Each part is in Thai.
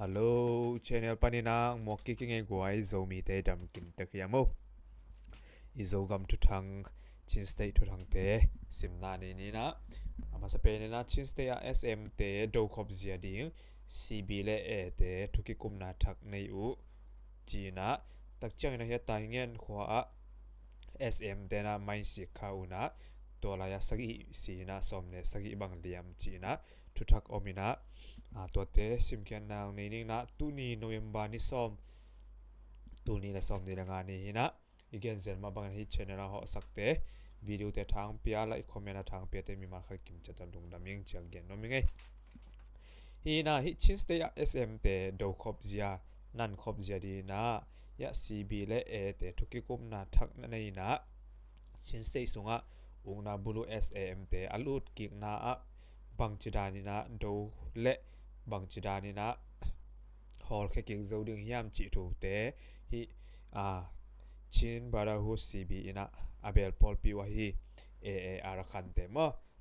Hello, channel panina mo kicking e guai zomi te dam kin takiamo. Izogam to tang chin state to tang te simna ni na. Ama sa penina chin state SM te do khop zia ding CB le e te tukikum na thak nei u china tak chang na he ta ngen khwa SM te na mai si khauna tola ya sagi si na somne sagi bang liam china thuthak ominaตัวเตะสิมเกียนนางนี่นะตุนีโนเวมบานี่ซ้อมตุนีและซ้อมในงานนี้นะอีกอย่างเช่นมาบางทีเช่นเราสักเตะวิดีโอเตะทางเปียและคอมเมนต์ทางเปียเตมีมาให้กิมจะตันดุงดำยังเจียงเกียนน้องมิงไงฮีนะฮิชินสเตย์SMเตะดูขอบเสียนั่นขอบเสียดีนะยะ CB และเอเตะทุกกุมนาทักนั่นเองนะชินสเตย์สุงะองนาบุรุ SM เตะอลุดกิกนาบางจิดานี่นะดูเละบางจิดานี่นะฮอลแค่เก่งโจดึงยามจิถูเตฮิชินบาราฮูซีบีนะอาเบลพอลปีวะฮีอารัคันเตม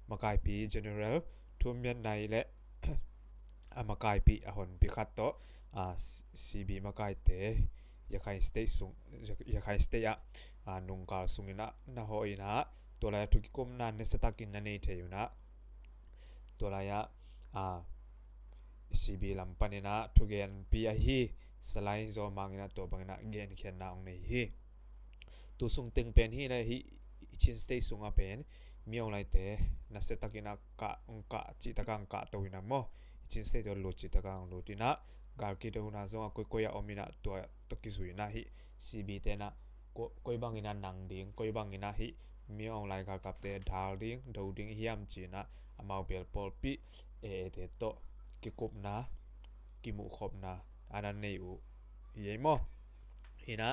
มากายปีเจเนอเรลทุ่มยันในและมากายปีหอนปีขัดโตซีบีมากายเตยาคายสเตย์สุงยาคายสเตย์นุงกาลสุงนะนะฮอยนะตัวลายทุกิคมนันเนสตักินนันเนเทอยู่นะตัวลายCB ลำปันนะทุกเกนปีอาฮีสไลด์โซมังนะตัวบังนะเกนเขียนนาองในฮีตัวสุงตึงเป็นฮีนะฮีชินสเตย์สุงอาเป็นมีอะไรเตะนัสเตตักินะกะองกะจิตกังกะตัวนะโมชินสเตย์ตัวลุจิตกังลุตินะกาลกิดอุณาซงอาคุยๆอมินะตัวตกิสุยนะฮี CB เตนะคุยบังอินะนังดิ้งคุยบังอินะฮีมีอะไรกับเตะดาวดิ้งดูดิ้งฮิมจีนะอามาเบลพอลปีเตะโตกิกุบนะกิมุขบนะอันนั้นในอุยัยมอฮินะ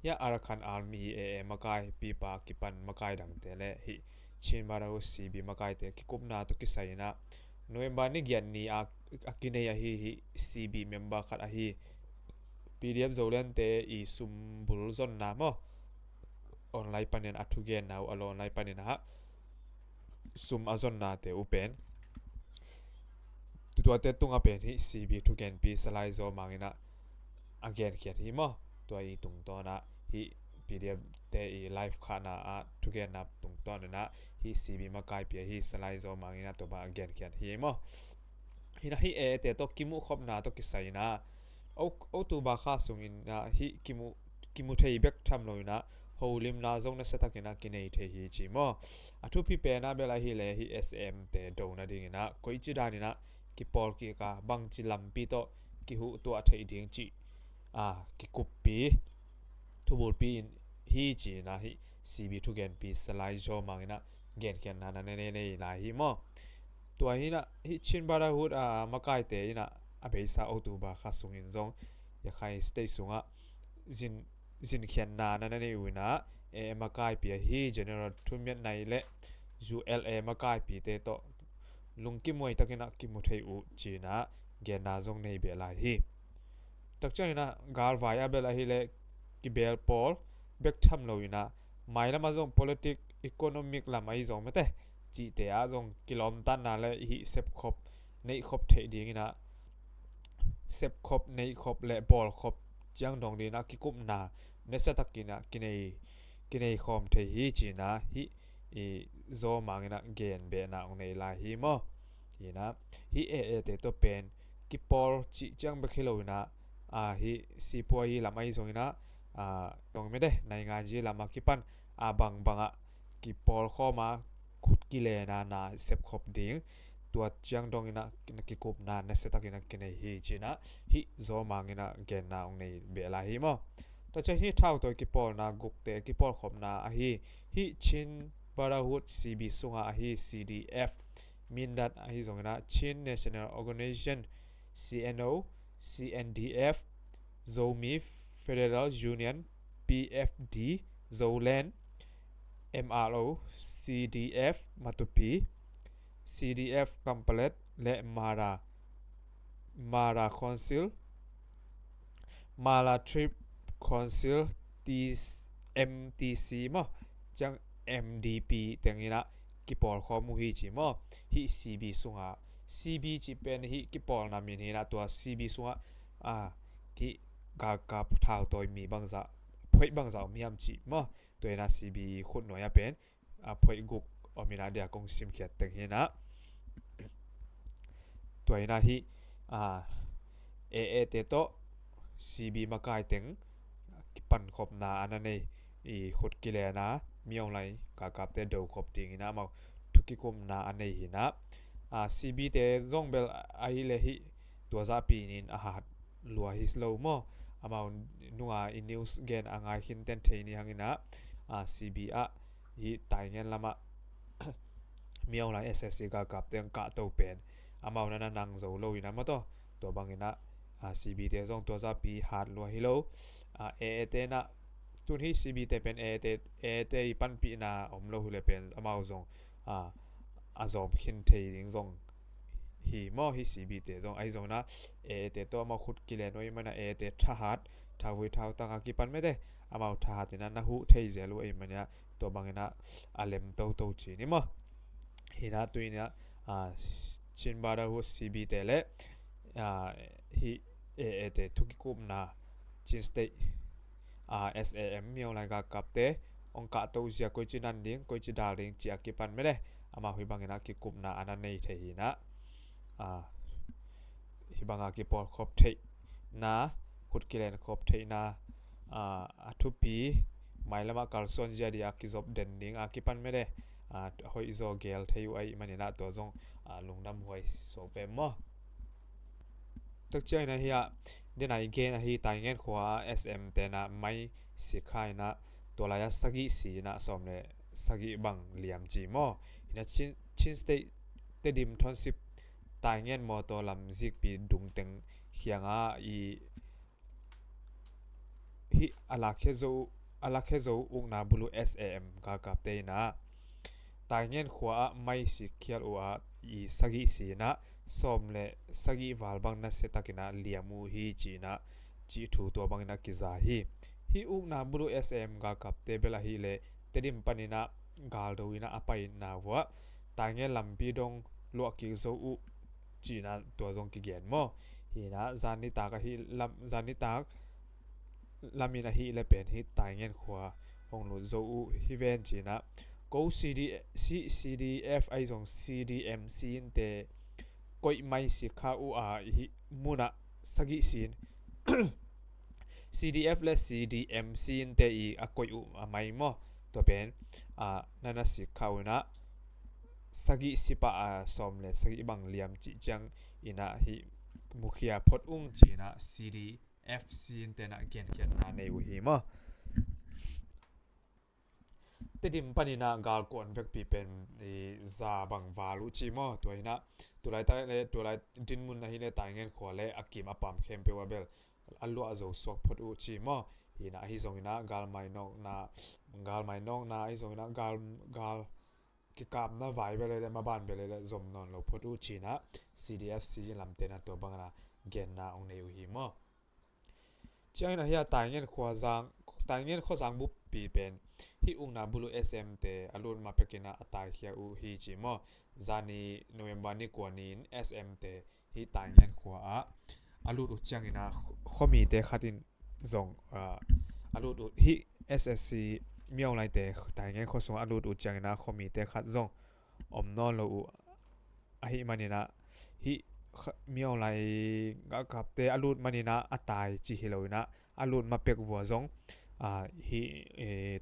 ยาอารัคันอาร์มีมากายปีปากิปันมากายดังเตเลฮิชินบาราอุซีบีมากายเตกิกุบนะตุกิไซนะโนเอมบานิกยันนี่อากินเนียฮิซีบีเมมบาคัดฮิPDF โจเลนเตอีซุมบุลซอนนะมอออนไลน์ปันเนนอัตุเกนนะออนไลน์ปันเนนะฮะซุมอาซอนนะเตอุเป็นตัวเตตุงอาเป็นที่ CB ทุกแกนปีสไลด์โซมังอินะอาเกนเขียนที่มอตัวอีตุงตอนะที่ PDF เตอีไลฟ์ขานะทุกแกนนับตุงตอนนะที่ CB มากายเปียที่สไลด์โซมังอินะตัวมาอาเกนเขียนที่มอที่นะที่เตตัวกิมุขบนาตัวกิไซนะเอาตัวบาคาสุงินนะที่กิมุเทียเบกทำเลยนะโฮลิมนาซงนะเซตักินะกินเอเทียจีมอทุกพี่เป็นนะเบลาฮิเลที่ SM เตโดนะดิ่งนะก็อีจิดานี่นะกิปอลกิกาบังจิลัมปีโตกิหูตัวเทียดิ้งจีกิกุปปีทุบุลปีฮีจีนะฮี CB ทุกแกนปีสไลด์โชว์มังนะเกนเขียนนานะเน่ๆหลายฮีมอตัวฮีนะฮีชินบาราฮูดมากายเตยนะอาเบซ่าออตูบาคาสุงินซงอยากให้สเตย์สุงจินเขียนนานะเน่ๆนะมากายปีฮีเจเนอเรลทุ่มยันในเละ ULA มากายปีเตโตลุงกิมวยตะกินะกิมุเทอุจีนะเกนาซงในเบลาฮีตักใจนะกาลวายอาเบลาฮีเลกิเบลปอลเบกทัมโลยนะไม่ละมาซง politic economic ละไม่ซงไม่แต่จีเตียซงกิโลมตันนะเลฮีเซปคบในคบเทดีนะเซปคบในคบและบอลคบจังดงดีนะกิกุมนาเนสตักกินะกินในคอมเทฮีจีนะฮีโซมังนะเกนเบนะองในลาฮีมอฮีนะฮีเตตัวเป็นกิปอลจิจังเบคิโลนะฮีซีปัวฮีลามาฮีซงนะตรงไม่ได้ในงานจีลามากิปันบังกิปอลเข้ามาขุดกิเลนาเซปขบดิ้งตัวจังดงนะกิกุบนาเนสตักินะกินในฮีจีนะฮีโซมังนะเกนนะองในเบลาฮีมอแต่จะฮีเท่าตัวกิปอลนะกุกเตกิปอลขบนาฮีชินบาราฮูด CB สุงอาฮี CDF มินดัดอาฮีสงนะชิน National Organization CNO CNDF Zomi Federal Union PFD Zoland MRO CDF มาตุปี CDF Complete และMara Council Mara Trip Council MTC มั้งจังMDP แต่งนี้นะกิปอลข้อมูลฮีจิมอฮี CB สุงา CB จีเป็นฮีกิปอลนามินีนะตัว CB สุงา ที่กาเท้าตัวมีบางจะพอยบางจะมีอันจีมั้งตัวน่ะ CB คนหน่อยเป็นพอยกุกอมีนาเดียกงซิมเขียดตึงเห็นนะตัวน่ะที่เตโต CB มาไกลตึงปั่นขบนาอันนั้นนี่ขุดกิเลนะมีอะไรกับเตเดาขบติงนะมาทุกกุมนาอันนี้หินะCB เตจงเบลไอเลหิตัวจะปีนินอาหารลัวฮิสโลโมมานัวอินิวส์เกนอ่างไอหินเตนเทนี่หังนะCB ฮิตายเงินละมามีอะไร SSC กับเตงกะตัวเป็นมานั้นนังโซโลอยู่นะมาตัวบางนะCB เตจงตัวจะปีหาดลัวฮิโลเตนะตุนที่ CB เตเป็นเตปันปีนาอมโลหุเลเป็นมาจงจอมหินเทยิงจงฮีมอฮีCB เตจงไอจงนะเตตัวมาขุดกิเลนไว้มันเตทหารทาวิทาวตังอากิปันไม่ได้มาทหารที่นั้นนะหูเทเจลูมันเนี่ยตัวบางนะเลมโตจีนี่มั้งฮีนะตัวนี้ชินบาราหู CB เตเลฮีเตทุกิกุมนาชินสเตSAM มีอะไรกับเตองค์การตัวเสียกุยจินันดิ้งกุยจิดาลิงจีอากิปันไม่ได้มาหิบังนะกิกุมนาอันนั้นในเทีนะหิบังอากิปอครบเทนะขุดกิเลนครบเทนะทุบปีไม่ละมาการส่วนเจียดีอากิจบเด่นดิ้งอากิปันไม่ได้หอยโซเกลเทียไอมันนี่นะตัวจงลุงดำหอยโซเฟมมั้งตักเจ้านะเฮียเดี๋ยวไหนเกณฑ์ที่ตายเงินขวา SM แต่นะไม่สิขายนะตัวลายสักกี่สีนะสมเลยสักกี่บังเหลี่ยมจีมอนะชินสเตดิมทอนสิบตายเงินมอตัวลำซิกปีดุงตึงเขียงฮิอาลักเคโซอุกนาบุลุ SM กับเตนะตายเงินขวาไม่สิเขียนว่าสักกี่สีนะสมเลยสักกี่วาลบังนัสเซตักินะเลียมูฮีจีนะจีถูตัวบังนักกิจาฮีอุกนาบุรุ SM กับเตเบลาฮีเลเตดิมปานินะกาลโดวินะอภัยนาวะตายเงี้ยลำปีดงลวกกิโซอุจีนะตัวจงกิเกียนโมฮีนะจานิตากฮีลำจานิตากลำมินะฮีเลเป็นฮีตายเงี้ยขวาองลุโซอุฮีเวนจีนะกู CDF ไอจง CDM ซีนเตก็ไม่สิข้าวฮิมุนะสักกี่สิน CDF และ CDM สินเตอีก็ไม่หมอตัวเป็นนั่นสิข้าวนะสักกี่สิปะสมเลยสักกี่บางเหลี่ยมจีจังอินะฮิมุขยาพดอุ้งจีนะ CDF สินเตนะเกียนนาในวิหิมอแต่ดิมปนินะกาลกวนเวกปีเป็นซาบังวาลุจิมอตัวหินะตัวไรตายเลยตัวไรดินมุนนะฮิเลตายเงินขวาเลยอากิมอปามเข้มเปวเบลอัลลัวจะสวกพดอุจิมอหินะฮิซงหินะกาลไม่นองนะฮิซงหินะกาลกิกามนะไวเบลเลยมาบ้านเบลเลยจมนอนเราพดอุจินะ CDF ซีลำเตนะตัวบังนะเกนนะองเนวหิมอเจ้านะฮิตายเงินขวาจางตายเงินข้อจางบุปปีเป็นฮิอุงนาบุลุ SM เตอลุนมาเปกินะอัตายเขียอูฮิจิมอจานีโนเวมบานิกวานิน SM เตฮิตายเงินขวาอลุดอุจังอินะข้อมีเตขัดินจงอลุดอุฮิ SSC มีอะไรเตตายเงินข้อสองอลุดอุจังอินะข้อมีเตขัดจงอมนอนโลอุฮิมันนี่นะฮิมีอะไรกับเตอลุดมันนี่นะอัตายจิฮิโลอินะอลุดมาเปกวัวจงฮิ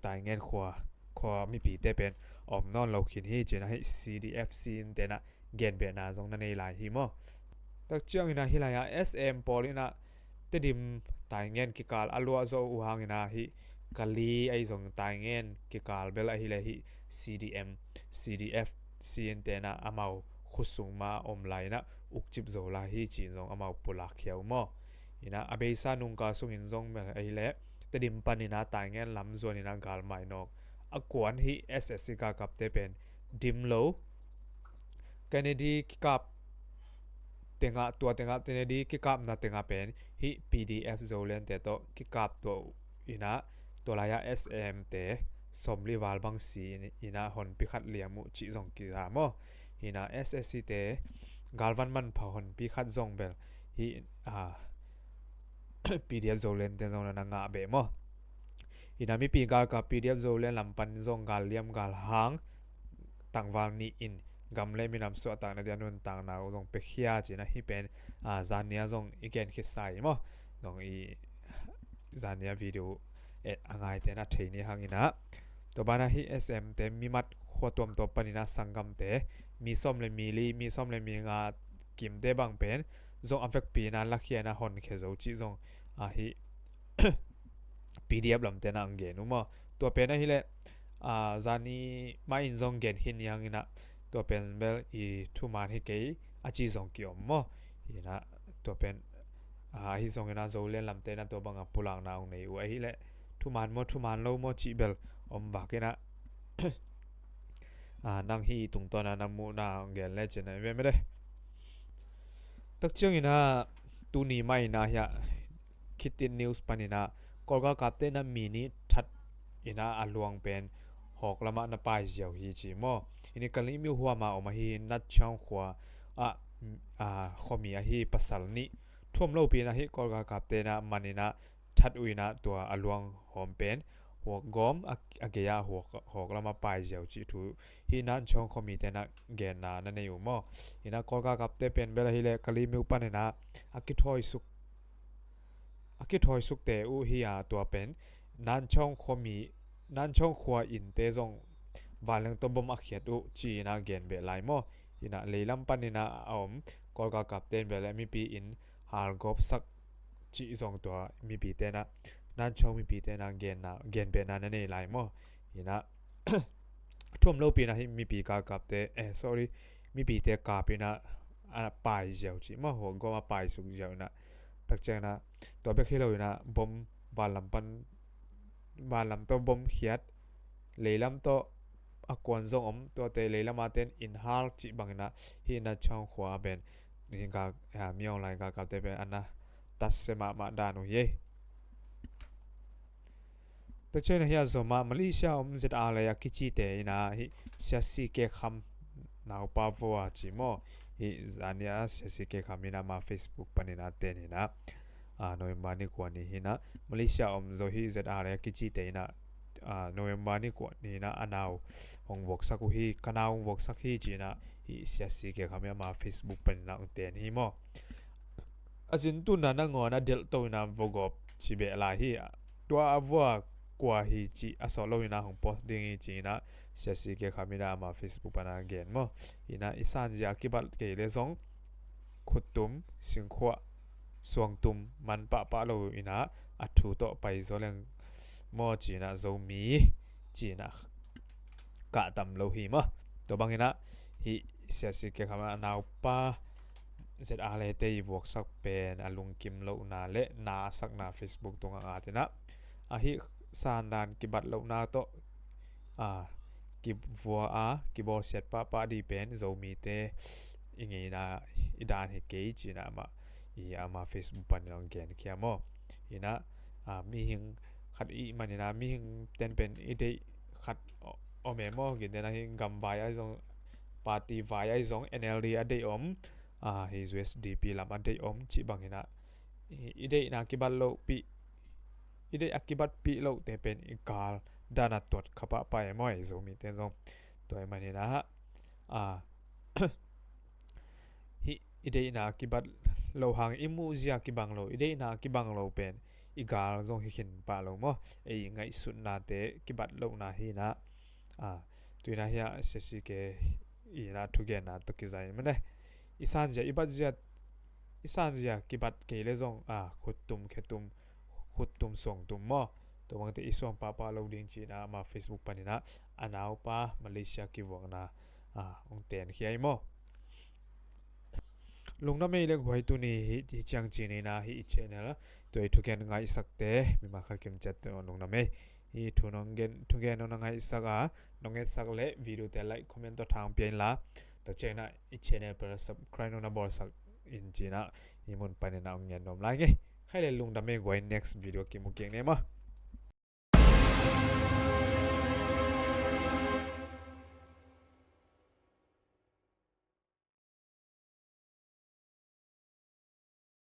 ตายเงินขวามีปีเตเป็นอมนอนเราขินฮิเจนะให้ CDF ซีนเตนะเกนเบียนาจงนั่นในหลายฮิมอตักเจียงนะฮิลายา SM ปอลินะเตดิมตายเงินกิกาลอลัวโซอุฮังนะฮิกะลีไอจงตายเงินกิกาลเบลฮิเลฮิ CDF ซีนเตนะอามาวขุสุงมาอมไลนะอุกจิบโซลาฮิจีจงอามาวปุลักเขียวมอฮินะอเบซานุงกาสุงินจงเบลไอเลแต่ดิมปันนี่นะตายเงี้ยลำส่วนนี่นะกาลไม่นอกกวนที่ SSC กับเตเป็นดิมโลแกนดีกับเต็งตัวเต็งเตนดีกับนะเต็งเป็นที่ PDF โซเลนเตโตกับตัวอินะตัวลาย SM เตสมริวาลบังสีอินะหอนพิคัดเหลี่ยมุจิจงกิรามออินะ SSC เตกาลวันมันพอหอนพิคัดจงเบลที่ PDF zolen ten zong na nga be mo inami pi gal ka PDF zolen lampan zong gal liam gal hang tangwal ni in gamle minam so ta na dianun tang na zong pe khia chi na hi pen zania zong again khisai mo zong i zania video et angai te na theini hangina to bana hi SM te mimat khwatom to panina sangam te mi som le mi li mi som le mi nga kim te bang pen zong avek pi na lakhia na hon khe zo chi zong hi PDF lam te na ange nu mo to pe na hi le zani mai in zong gen hin yang ina to pen bel i thu man hi ke achi zong ki om mo ina to pen hi zong ina zo len lam te na to bang pulang na ong nei u hi le thu man lo mo chi bel om ba ke na nang hi tung to na namu na gen le chen ve me de tak chang ina tu ni mai na ya kitin news panina kolga kapte na mini that ina aluang pen hok lama na pai jiao hi chi mo ini kali mi huwa ma o ma hi nat chang khwa khomi a hi pasal ni thom lo pi na hi kolga kapte na manina that uina to aluang hom pen hok gom ageya hok lama pai jiao chi thu hi nan chong khomi te na gen na na nei mo ina kolga kapte pen bela hi le kali mi panina akithoi suk te u hi a to pen nan chong khwa in te zong walang to bom akhiat u chi na gen be lai mo ina leilam panina om kolga kapten be la mi pi in har gop sak chi zong to mi pi te na nan chong mi pi te na gen be na nei lai mo ina thom lo pi na hi mi pi ka kapte sorry mi pi te ka pi na pai jiao chi mo ho go ma pai suk jiao na tak chang na to be khilo ina bom balam to bom khiat leilam to akon zong om to te leilama ten in hal chi bangna hi na chang khwa ben ni ga miong lai ga ka te be ana tas se ma da no ye to chen hi azoma malaysia om zet ala ya kichi te ina hi siasi ke kham naw pa vo chi mo hi zania siasi ke khamina ma Facebook panina tenina November ni ko ni hina Malaysia om zo hi zet ara kichi te ina November ni ko ni na anaw hong wok sak hi kanaw wok sak hi china hi siasi ke khamya ma Facebook panina ten hi mo azin tu na ngona del to na vogop chi be la hi to avwa kwa hi chi asolo ina hong post ding chi na siasi ke khamina ma Facebook pana gen mo ina isan ja kibat ke le zong khutum singkhwa suang tum man pa lo ina athu to pai zo leng mo chi na zo mi chi na ka tam lo hi ma to bang ina hi siasi ke khama naw pa zet a le te wok sak pen alung kim lo na le na sak na Facebook tunga atina hi san dan kibat lo na to ki vua ki bol set pa di pen zo mi te ingi na idan he ke chi na ma ama Facebook pan long gen kya mo ina mi hing khat i manina mi hing ten pen ide khat o me mo gen na hing gam vaya zong party vaya zong NLD ade om his USDP lam ade om chi bangina ide na kibalo pi ide akibat pi lo te pen ikal dana tot khapa pa mo zo mi ten zong to manina hi ide na kibat lo hang imu zia ki banglo ide na ki banglo pen igal zong hi khin pa lo mo ngai sun na te kibat lo na hi na tuina hia sesi ke ina thuge na to ki zai mane isan ja kibat ke le zong khutum khetum khutum song tum mo to bang te isong pa lo ding chi na ma Facebook panina anaw pa Malaysia ki wong na ong ten khiai mo lungna me le gwai tu ni hi chang chi ni na hi channel to thu ken ngai sakte mi ma kha kim chat lungna me hi thu gen no ngai saka nonget sak le video te like comment to thang pian la to chena i channel per subscribe no na bor sak in china imun panena ong yan nom lai nge khai le lungna me gwai next video ki mu keng ne ma